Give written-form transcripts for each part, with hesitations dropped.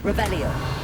Revelio.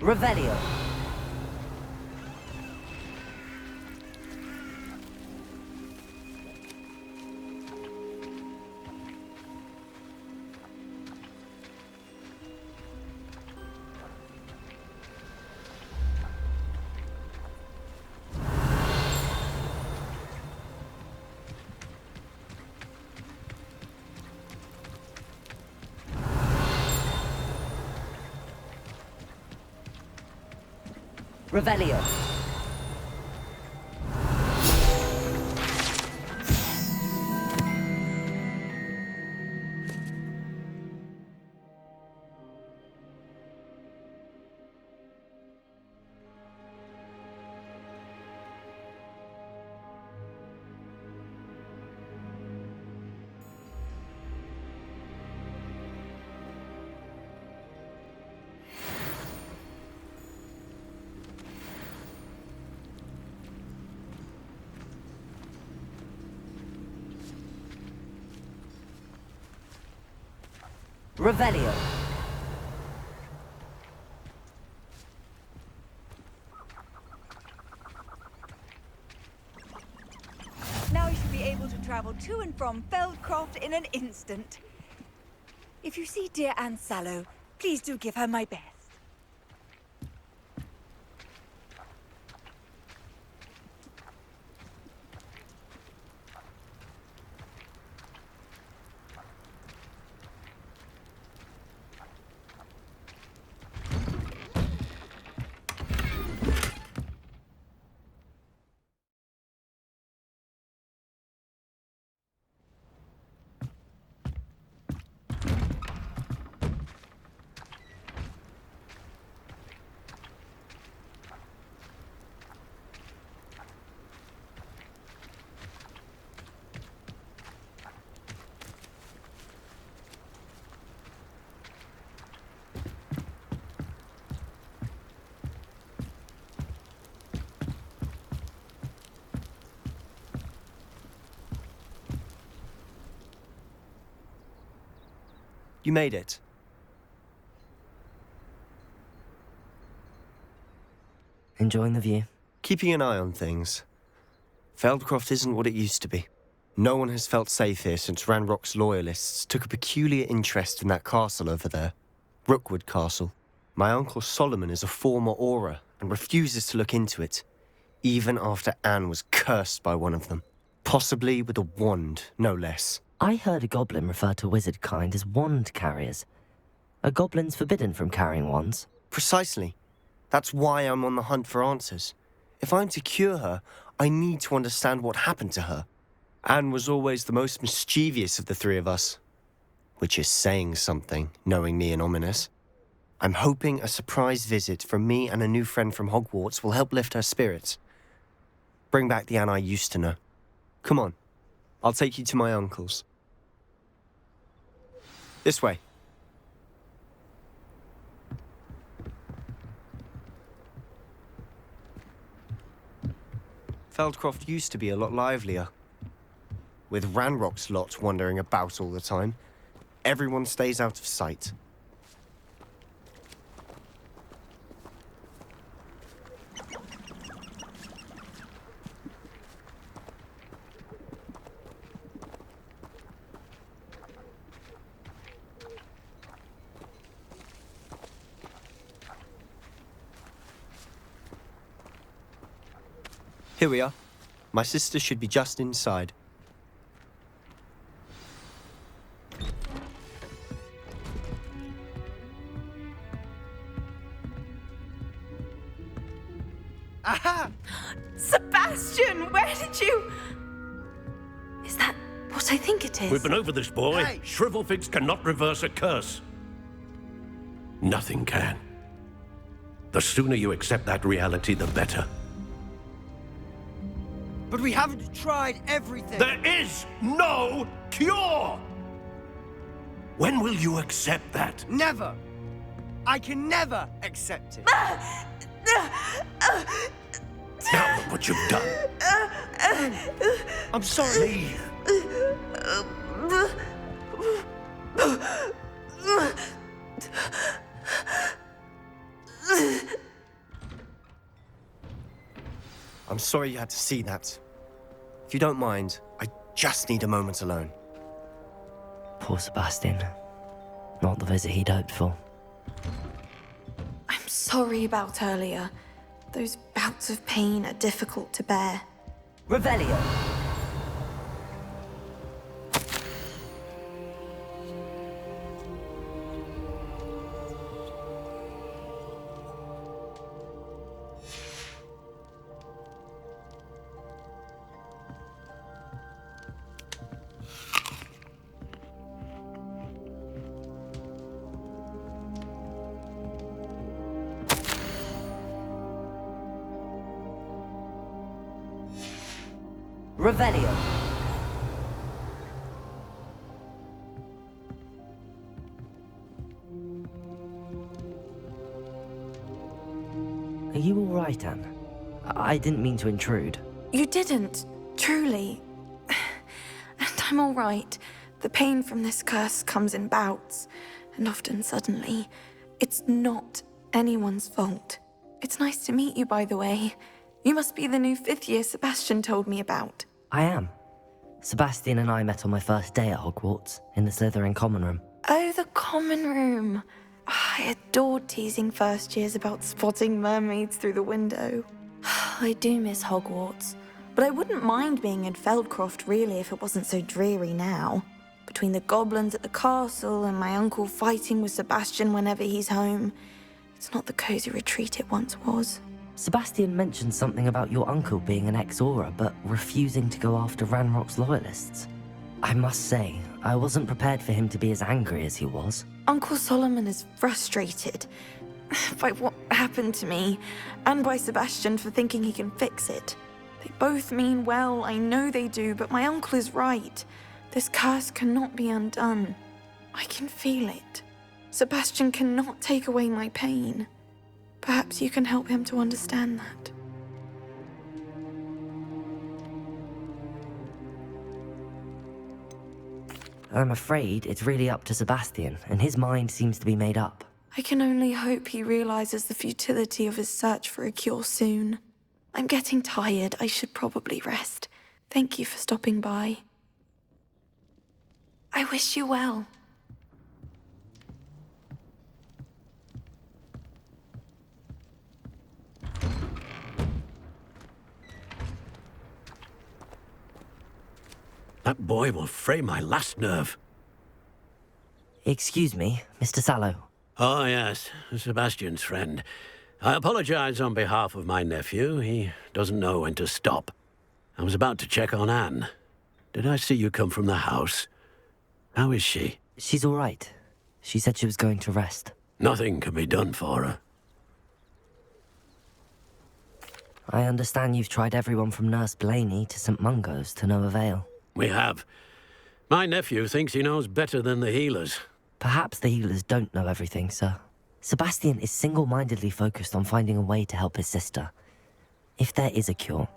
Revelio. Revelio. Revelio. Now you should be able to travel to and from Feldcroft in an instant. If you see dear Anne Sallow, please do give her my best. You made it. Enjoying the view? Keeping an eye on things. Feldcroft isn't what it used to be. No one has felt safe here since Ranrock's loyalists took a peculiar interest in that castle over there. Rookwood Castle. My uncle Solomon is a former Auror and refuses to look into it, even after Anne was cursed by one of them. Possibly with a wand, no less. I heard a goblin refer to wizard kind as wand carriers. Are goblins forbidden from carrying wands? Precisely. That's why I'm on the hunt for answers. If I'm to cure her, I need to understand what happened to her. Anne was always the most mischievous of the three of us. Which is saying something, knowing me and Ominous. I'm hoping a surprise visit from me and a new friend from Hogwarts will help lift her spirits. Bring back the Anne I used to know. Come on, I'll take you to my uncle's. This way. Feldcroft used to be a lot livelier. With Ranrock's lot wandering about all the time, everyone stays out of sight. Here we are. My sister should be just inside. did you... Is that what I think it is? We've been over this, boy. Hey. Shrivelfigs cannot reverse a curse. Nothing can. The sooner you accept that reality, the better. But we haven't tried everything. There is no cure! When will you accept that? Never. I can never accept it. Now look what you've done. I'm sorry. Leave. I'm sorry you had to see that. If you don't mind, I just need a moment alone. Poor Sebastian. Not the visit he'd hoped for. I'm sorry about earlier. Those bouts of pain are difficult to bear. Revelio. Revelio. Are you all right, Anne? I didn't mean to intrude. You didn't, truly. And I'm all right. The pain from this curse comes in bouts, and often suddenly. It's not anyone's fault. It's nice to meet you, by the way. You must be the new 5th year Sebastian told me about. I am. Sebastian and I met on my first day at Hogwarts, in the Slytherin common room. Oh, the common room. I adored teasing first years about spotting mermaids through the window. I do miss Hogwarts, but I wouldn't mind being in Feldcroft really if it wasn't so dreary now. Between the goblins at the castle and my uncle fighting with Sebastian whenever he's home, it's not the cozy retreat it once was. Sebastian mentioned something about your uncle being an ex-Auror, but refusing to go after Ranrock's loyalists. I must say, I wasn't prepared for him to be as angry as he was. Uncle Solomon is frustrated by what happened to me, and by Sebastian for thinking he can fix it. They both mean well, I know they do, but my uncle is right. This curse cannot be undone. I can feel it. Sebastian cannot take away my pain. Perhaps you can help him to understand that. I'm afraid it's really up to Sebastian, and his mind seems to be made up. I can only hope he realizes the futility of his search for a cure soon. I'm getting tired. I should probably rest. Thank you for stopping by. I wish you well. That boy will fray my last nerve. Excuse me, Mr. Sallow. Oh, yes, Sebastian's friend. I apologize on behalf of my nephew. He doesn't know when to stop. I was about to check on Anne. Did I see you come from the house? How is she? She's all right. She said she was going to rest. Nothing can be done for her. I understand you've tried everyone from Nurse Blaney to St. Mungo's to no avail. We have. My nephew thinks he knows better than the healers. Perhaps the healers don't know everything, sir. Sebastian is single-mindedly focused on finding a way to help his sister. If there is a cure,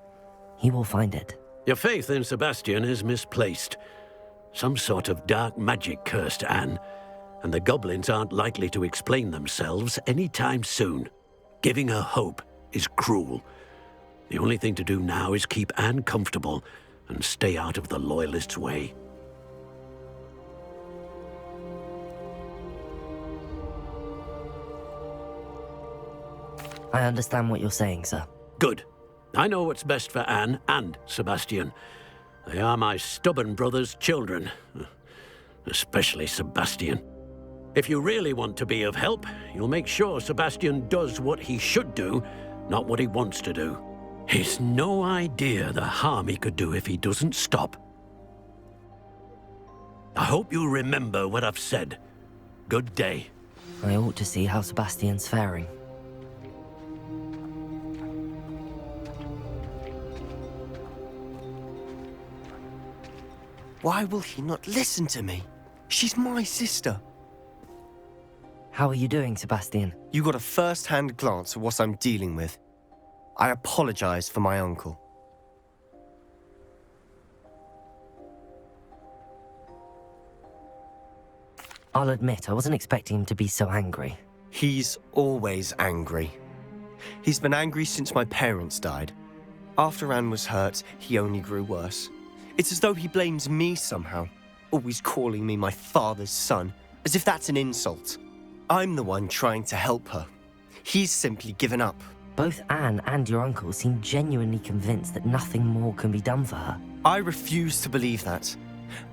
he will find it. Your faith in Sebastian is misplaced. Some sort of dark magic cursed Anne, and the goblins aren't likely to explain themselves anytime soon. Giving her hope is cruel. The only thing to do now is keep Anne comfortable and stay out of the Loyalists' way. I understand what you're saying, sir. Good. I know what's best for Anne and Sebastian. They are my stubborn brother's children. Especially Sebastian. If you really want to be of help, you'll make sure Sebastian does what he should do, not what he wants to do. He's no idea the harm he could do if he doesn't stop. I hope you remember what I've said. Good day. I ought to see how Sebastian's faring. Why will he not listen to me? She's my sister. How are you doing, Sebastian? You got a first-hand glance at what I'm dealing with. I apologize for my uncle. I'll admit, I wasn't expecting him to be so angry. He's always angry. He's been angry since my parents died. After Anne was hurt, he only grew worse. It's as though he blames me somehow, always calling me my father's son, as if that's an insult. I'm the one trying to help her. He's simply given up. Both Anne and your uncle seem genuinely convinced that nothing more can be done for her. I refuse to believe that.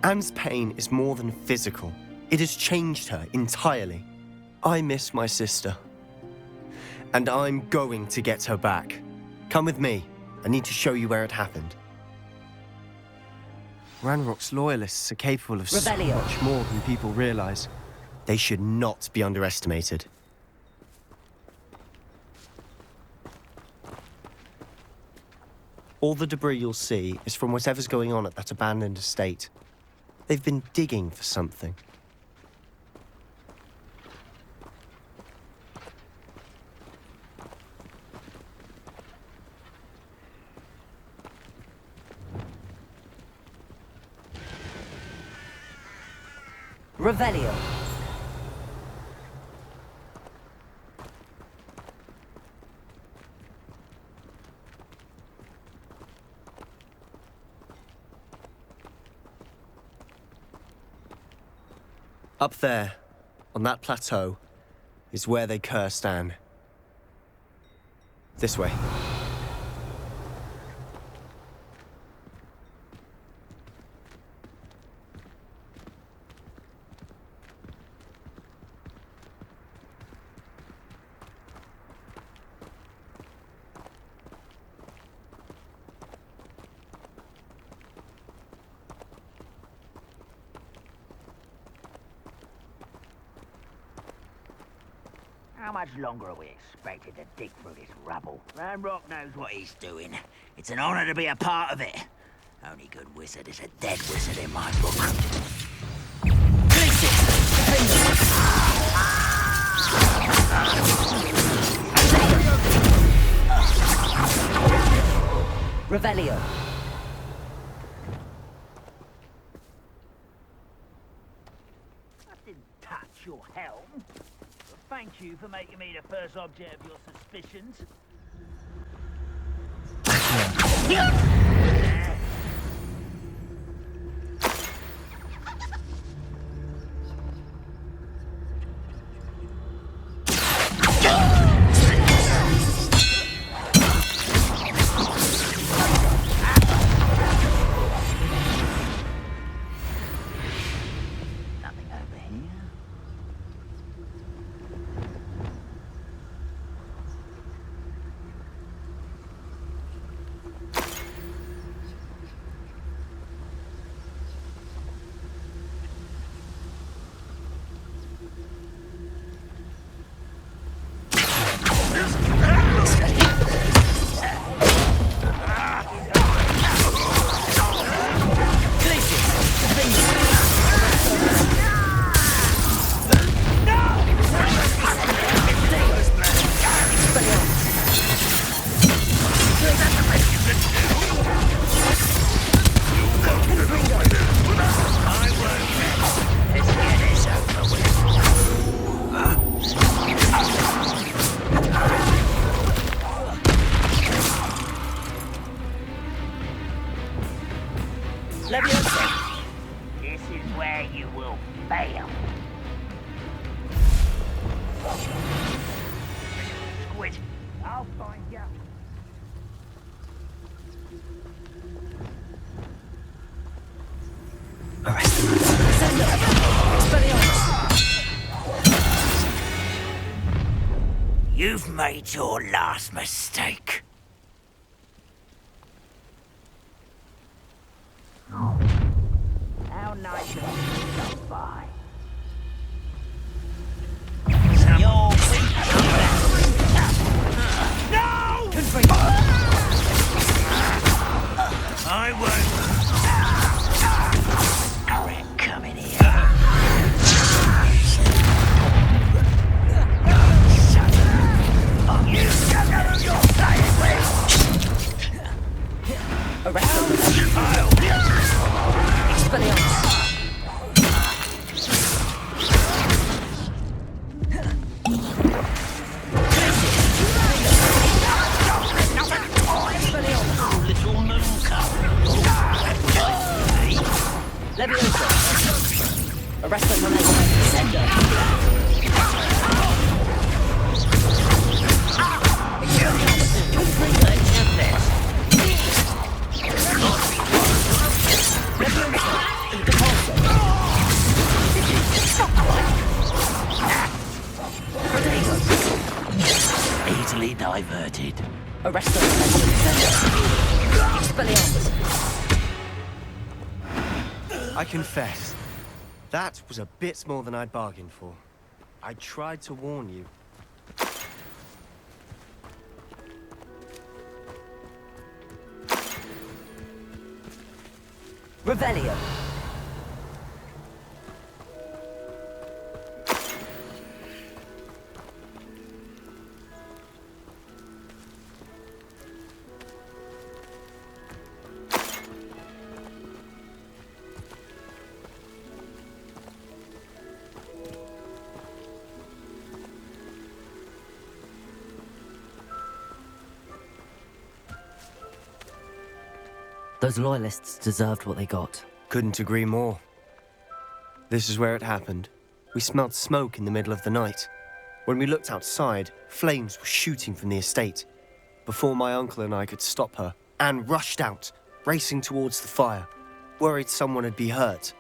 Anne's pain is more than physical. It has changed her entirely. I miss my sister. And I'm going to get her back. Come with me. I need to show you where it happened. Ranrock's loyalists are capable of so Revelio. much more than people realize. They should not be underestimated. All the debris you'll see is from whatever's going on at that abandoned estate. They've been digging for something. Revelio. Up there, on that plateau, is where they cursed Anne. This way. How much longer are we expected to dig through this rubble? Ranrock knows what he's doing. It's an honor to be a part of it. Only good wizard is a dead wizard in my book. Revelio. I didn't touch your helm. Thank you for making me the first object of your suspicions. Nothing over here. Leviosa. This is where you will fail. Squid, I'll find you. You've made your last mistake. Arrest them when they come. Send them. Easily diverted. Arrest them when they come. Send them. Expelliarmus. I confess, that was a bit more than I'd bargained for. I tried to warn you. Revelio. Those loyalists deserved what they got. Couldn't agree more. This is where it happened. We smelled smoke in the middle of the night. When we looked outside, flames were shooting from the estate. Before my uncle and I could stop her, Anne rushed out, racing towards the fire, worried someone had been hurt.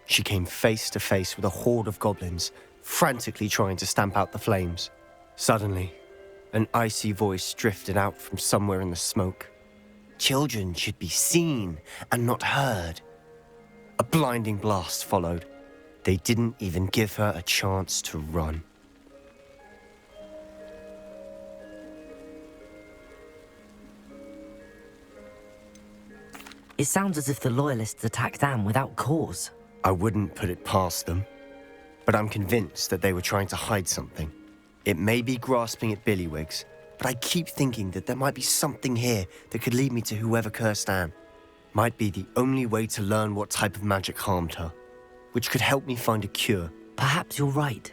She came face to face with a horde of goblins, frantically trying to stamp out the flames. Suddenly, an icy voice drifted out from somewhere in the smoke. Children should be seen and not heard. A blinding blast followed. They didn't even give her a chance to run. It sounds as if the loyalists attacked Anne without cause. I wouldn't put it past them, but I'm convinced that they were trying to hide something. It may be grasping at Billywigs, but I keep thinking that there might be something here that could lead me to whoever cursed Anne. Might be the only way to learn what type of magic harmed her, which could help me find a cure. Perhaps you're right.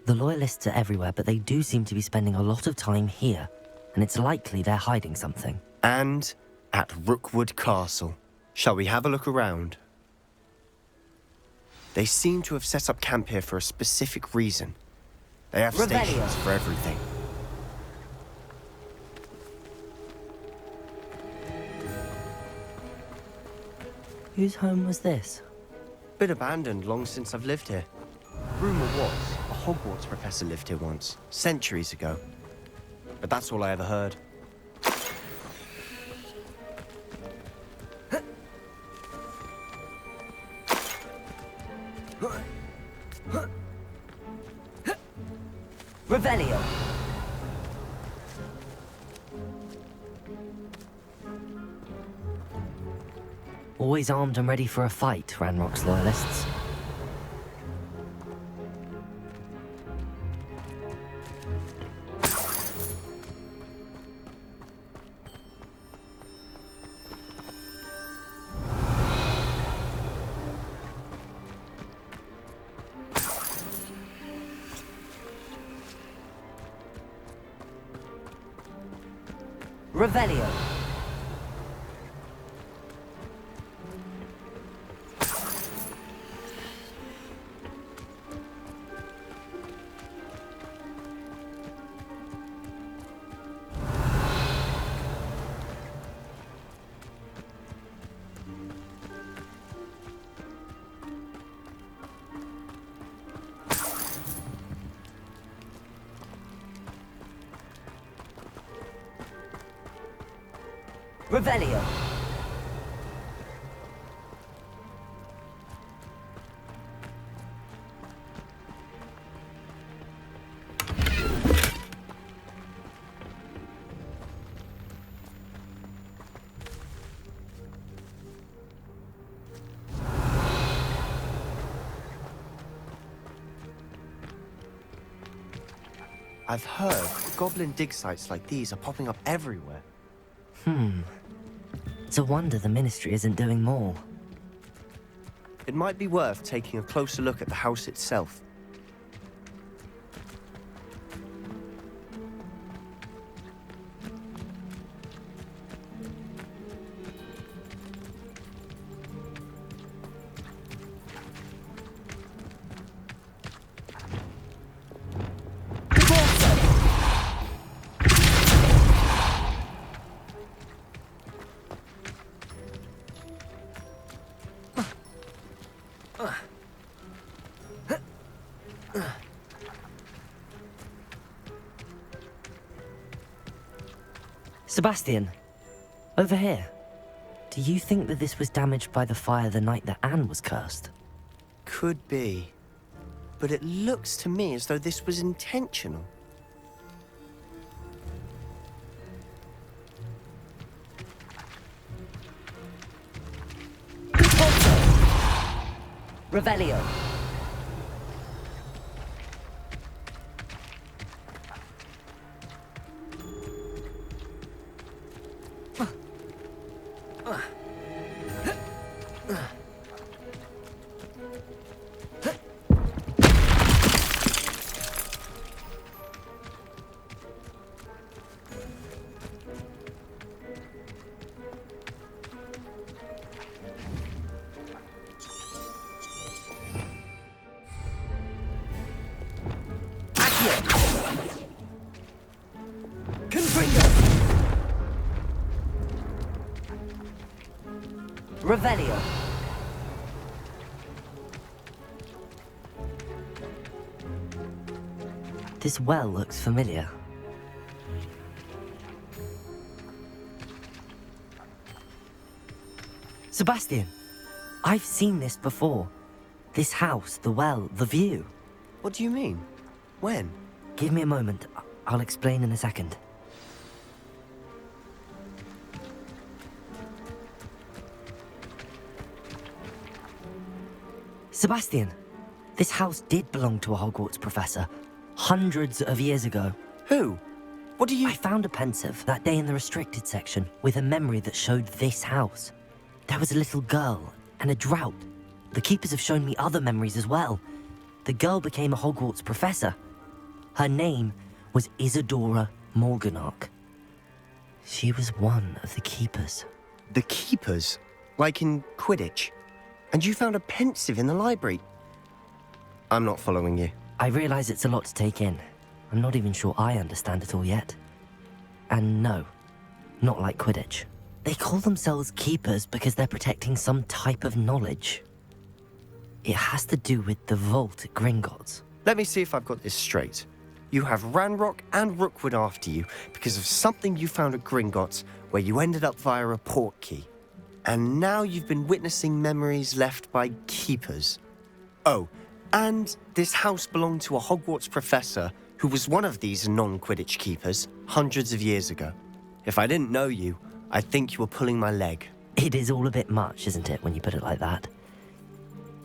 The loyalists are everywhere, but they do seem to be spending a lot of time here, and it's likely they're hiding something. And at Rookwood Castle. Shall we have a look around? They seem to have set up camp here for a specific reason. They have Revelio. stations for everything. Whose home was this? Been abandoned long since I've lived here. Rumour was a Hogwarts professor lived here once, centuries ago. But that's all I ever heard. Revelio. Always armed and ready for a fight, Ranrock's loyalists. Revelio. Revelio. I've heard goblin dig sites like these are popping up everywhere. It's a wonder the Ministry isn't doing more. It might be worth taking a closer look at the house itself. Sebastian, over here. Do you think that this was damaged by the fire the night that Anne was cursed? Could be. But it looks to me as though this was intentional. Revelio. Revelio. This well looks familiar. Sebastian, I've seen this before. This house, the well, the view. What do you mean? When? Give me a moment. I'll explain in a second. Sebastian, this house did belong to a Hogwarts professor, hundreds of years ago. Who? What do you... I found a pensive that day in the restricted section with a memory that showed this house. There was a little girl and a drought. The keepers have shown me other memories as well. The girl became a Hogwarts professor. Her name was Isadora Morganach. She was one of the keepers. The keepers? Like in Quidditch? And you found a pensive in the library? I'm not following you. I realize it's a lot to take in. I'm not even sure I understand it all yet. And no, not like Quidditch. They call themselves keepers because they're protecting some type of knowledge. It has to do with the vault at Gringotts. Let me see if I've got this straight. You have Ranrock and Rookwood after you because of something you found at Gringotts where you ended up via a port key. And now you've been witnessing memories left by keepers. Oh, and this house belonged to a Hogwarts professor who was one of these non-Quidditch keepers hundreds of years ago. If I didn't know you, I'd think you were pulling my leg. It is all a bit much, isn't it, when you put it like that?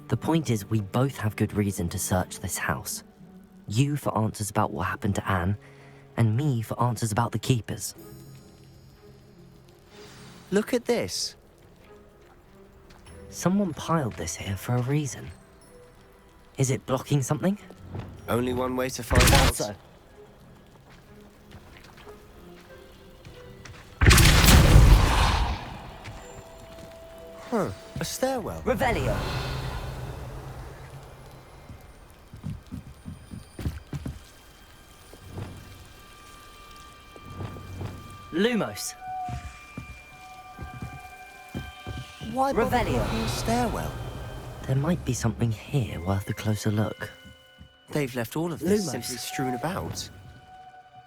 The point is, we both have good reason to search this house. You for answers about what happened to Anne, and me for answers about the keepers. Look at this. Someone piled this here for a reason. Is it blocking something? Only one way to find out. Huh, a stairwell. Revelio. Lumos. Why bother Revelio. blocking a stairwell? There might be something here worth a closer look. They've left all of this Lumos. simply strewn about.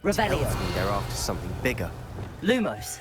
Revelio. Tells me they're after something bigger. Lumos.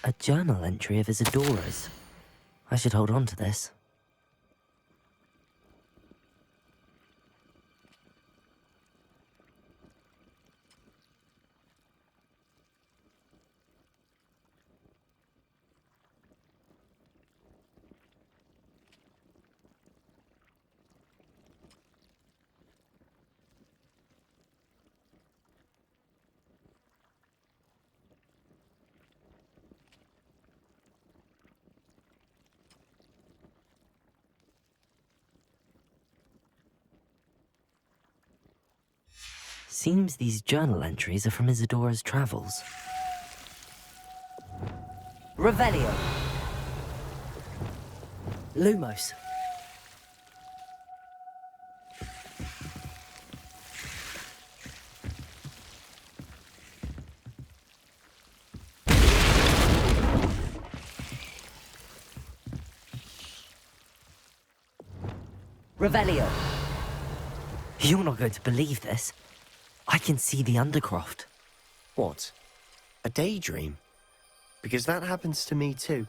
A journal entry of Isadora's. I should hold on to this. Seems these journal entries are from Isadora's travels. Revelio. Lumos. Revelio. You're not going to believe this. I can see the Undercroft. What? A daydream? Because that happens to me too.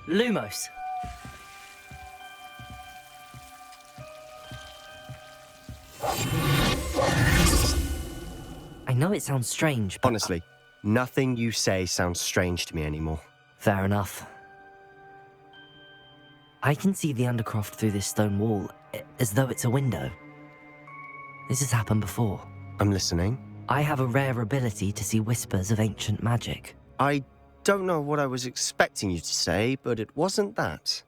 Lumos. I know it sounds strange, but... Honestly, nothing you say sounds strange to me anymore. Fair enough. I can see the Undercroft through this stone wall, as though it's a window. This has happened before. I'm listening. I have a rare ability to see whispers of ancient magic. I don't know what I was expecting you to say, but it wasn't that.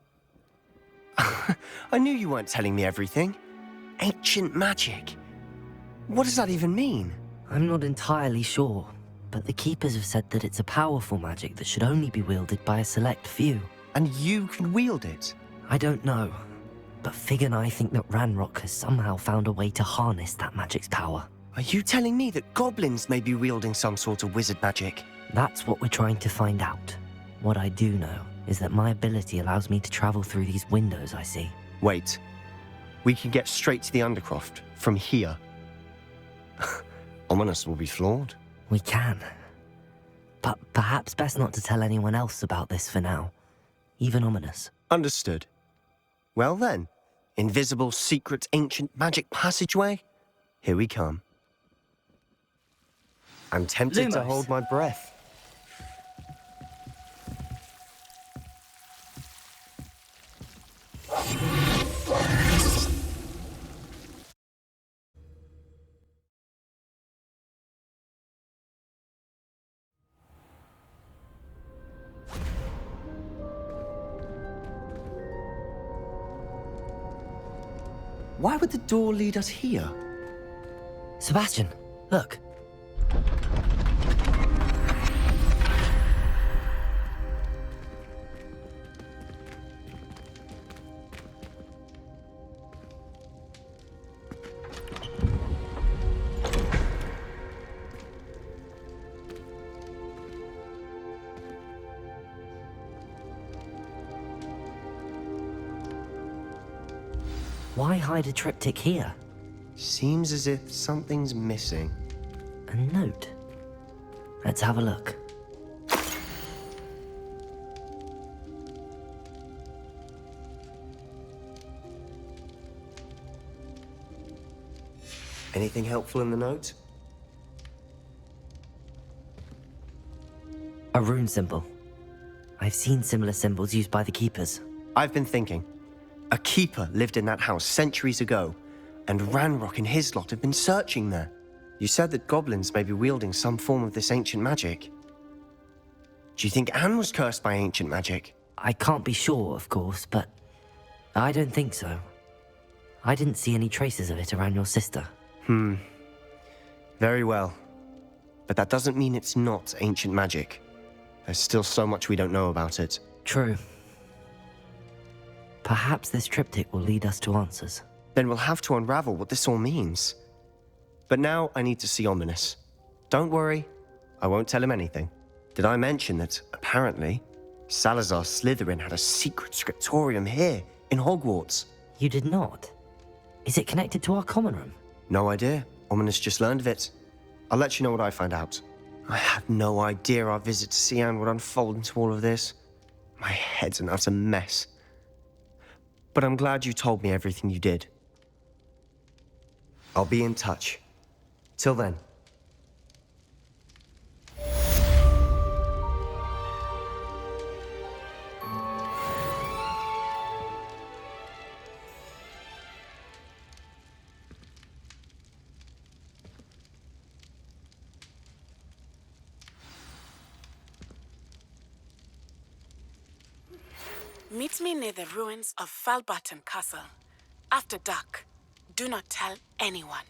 I knew you weren't telling me everything. Ancient magic. What does that even mean? I'm not entirely sure, but the Keepers have said that it's a powerful magic that should only be wielded by a select few. And you can wield it? I don't know, but Fig and I think that Ranrock has somehow found a way to harness that magic's power. Are you telling me that goblins may be wielding some sort of wizard magic? That's what we're trying to find out. What I do know is that my ability allows me to travel through these windows I see. Wait. We can get straight to the Undercroft from here. Ominous will be floored. We can. But perhaps best not to tell anyone else about this for now. Even Ominous. Understood. Well then, invisible, secret, ancient magic passageway? Here we come. I'm tempted to Lumos. hold my breath. Why would the door lead us here? Sebastian, look. Why hide a triptych here? Seems as if something's missing. A note. Let's have a look. Anything helpful in the note? A rune symbol. I've seen similar symbols used by the Keepers. I've been thinking. A keeper lived in that house centuries ago, and Ranrock and his lot have been searching there. You said that goblins may be wielding some form of this ancient magic. Do you think Anne was cursed by ancient magic? I can't be sure, of course, but I don't think so. I didn't see any traces of it around your sister. Very well. But that doesn't mean it's not ancient magic. There's still so much we don't know about it. True. Perhaps this triptych will lead us to answers. Then we'll have to unravel what this all means. But now I need to see Ominous. Don't worry, I won't tell him anything. Did I mention that, apparently, Salazar Slytherin had a secret scriptorium here, in Hogwarts? You did not? Is it connected to our common room? No idea. Ominous just learned of it. I'll let you know what I find out. I had no idea our visit to Cian would unfold into all of this. My head's an utter mess. But I'm glad you told me everything you did. I'll be in touch. Till then. Meet me near the ruins of Falbaton Castle. After dark, do not tell anyone.